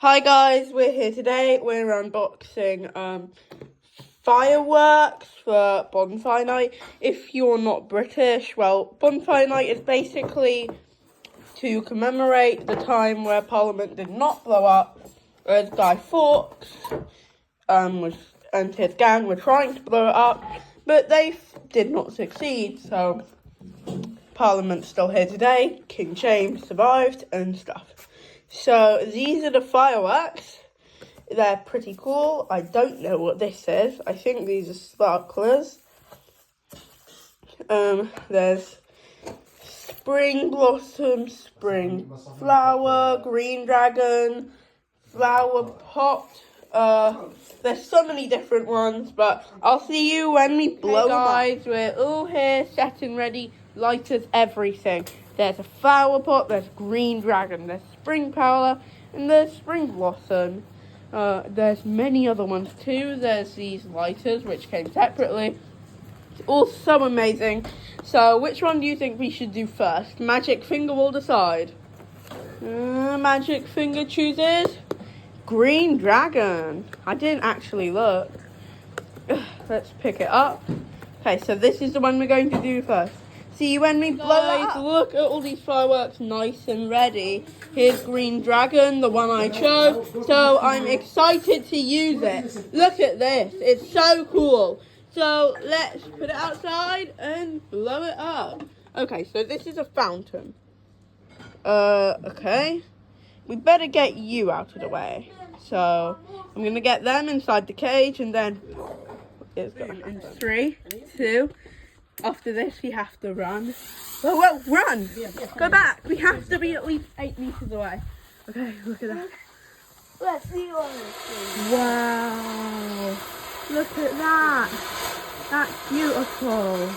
Hi guys, we're here today. We're unboxing fireworks for Bonfire Night. If you're not British, well, Bonfire Night is basically to commemorate the time where Parliament did not blow up as Guy Fawkes and his gang were trying to blow it up, but they did not succeed, so Parliament's still here today. King James survived and stuff. So these are the fireworks. They're pretty cool. I don't know what this is. I think these are sparklers. There's spring blossom, spring flower, green dragon, flower pot. There's so many different ones, but I'll see you when we blow them up. Guys, we're all here, set and ready, lighters, everything. There's a flower pot, there's green dragon, there's spring flower, and there's spring blossom. There's many other ones too. There's these lighters, which came separately. It's all so amazing. So, which one do you think we should do first? Magic Finger will decide. Magic Finger chooses green dragon. I didn't actually look. Let's pick it up. Okay, so this is the one we're going to do first. See you when we blow it up. Look at all these fireworks, nice and ready. Here's green dragon, the one I chose. So I'm excited to use it. Look at this, it's so cool. So let's put it outside and blow it up. Okay, so this is a fountain. Okay. We better get you out of the way. So I'm gonna get them inside the cage and then it's going in 3, 2. After this, we have to run. Whoa, run! Go back. We have to be at least 8 meters away. Okay, look at that. Let's see what this Wow. Look at that. That's beautiful.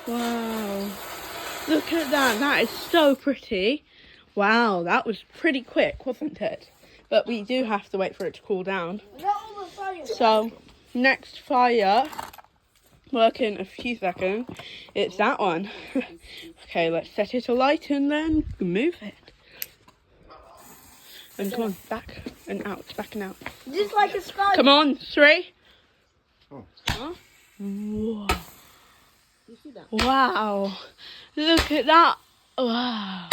Wow. Look at that. That is so pretty. Wow, that was pretty quick, wasn't it? But we do have to wait for it to cool down. So, next fire, work in a few seconds, it's that one. Okay, let's set it alight and then move it. And come on, back and out, back and out. Just like a sky. Come on, 3. Oh. Huh? Whoa. You see that? Wow. Look at that. Wow.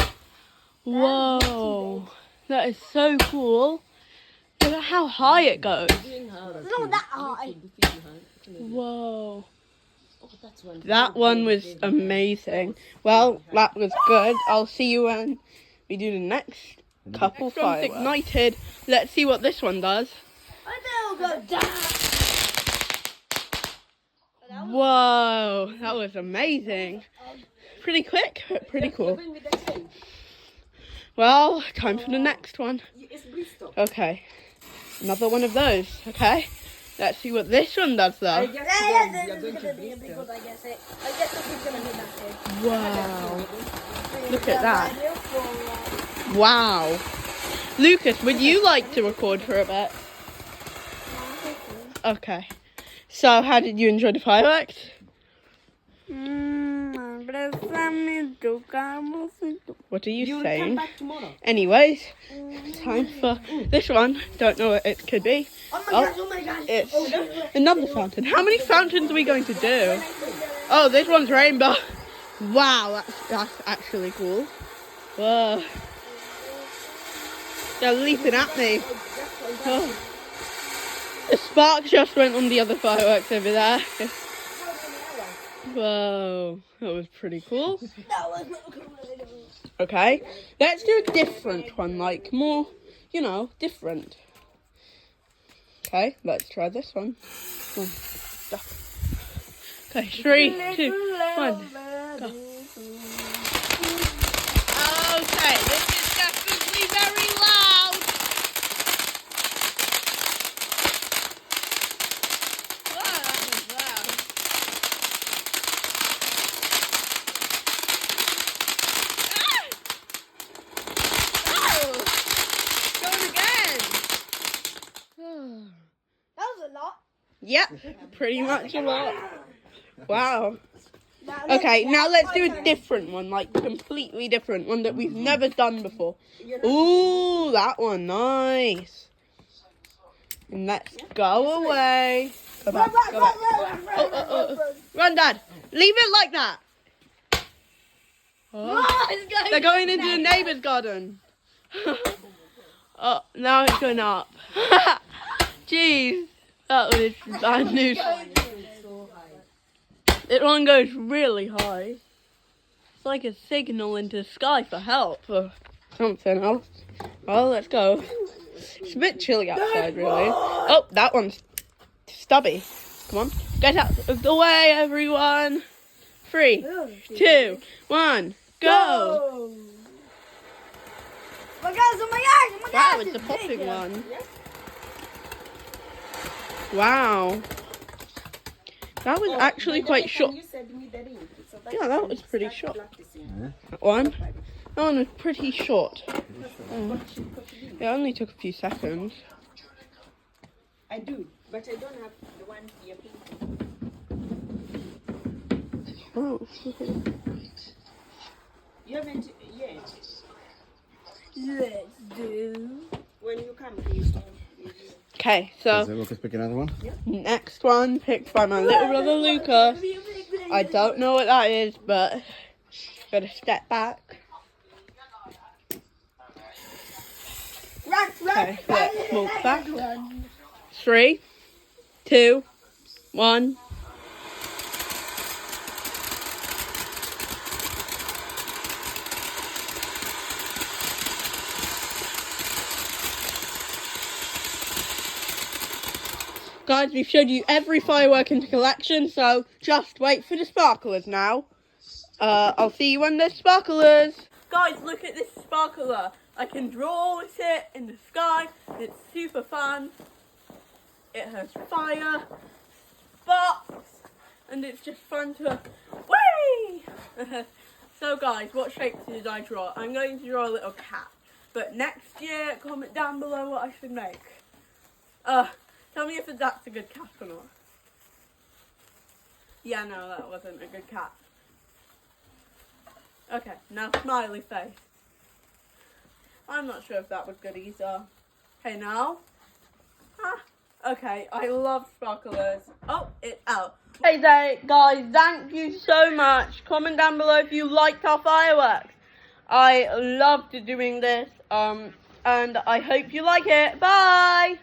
Whoa. That is so cool. Look at how high it goes. It's not that high. Whoa. That one was amazing. Well, that was good. I'll see you when we do the next couple fireworks. Ignited. Let's see what this one does. I think it'll go down. Whoa, that was amazing. Pretty quick, but pretty cool. Well, time for the next one. Okay, another one of those. Okay, let's see what this one does though. This is gonna be a big one, I guess it. I guess this is gonna be that big. Wow, look at that. Wow. Lucas, would you like to record for a bit? Okay. So, how did you enjoy the fireworks? What are you saying? Anyways, time for this one. Don't know what it could be. Oh my gosh. It's another fountain. How many fountains are we going to do? Oh, this one's rainbow. Wow, that's actually cool. Whoa. They're leaping at me. Oh. The spark just went on the other fireworks over there. Whoa, that was pretty cool. Okay, let's do a different one, like more, different. Okay, let's try this one. Stop. Okay, 3, 2, 1, go. Okay, this is definitely very loud. Wow, that was loud. Yep, pretty much a lot. Wow. Okay, now let's do a different one, like completely different one that we've never done before. Ooh, that one, nice. And let's go away. Go back, go back. Oh. Run, Dad. Leave it like that. Oh. They're going into the neighbour's garden. Oh, now it's going up. Jeez, that was bad news. It one goes really high. It's like a signal into the sky for help or something else. Well, let's go. It's a bit chilly outside, really. Oh, that one's stubby. Come on, get out of the way, everyone. 3, 2, 1, go! Oh my gosh, That was the popping one. Wow. That was actually quite short. Yeah, that was pretty short. That one was pretty short. It only took a few seconds. I do, but I don't have the one here. Oh. You haven't yet. Let's do. When you come, please. Okay, so Lucas pick another one? next one picked by my little brother Luca. I don't know what that is, but gotta step back. Okay, let's walk back. 3, 2, 1. Guys, we've showed you every firework in the collection, so just wait for the sparklers now. I'll see you when there's sparklers. Guys, look at this sparkler. I can draw with it in the sky. It's super fun. It has fire, sparks, and it's just fun to... Whee! So guys, what shapes did I draw? I'm going to draw a little cat. But next year, comment down below what I should make. Tell me if that's a good cat or not. Yeah, no, that wasn't a good cat. Okay, now smiley face. I'm not sure if that was good either. Hey, now. Okay, I love sparklers. Oh, it's out. Hey there, guys, thank you so much. Comment down below if you liked our fireworks. I loved doing this, and I hope you like it. Bye!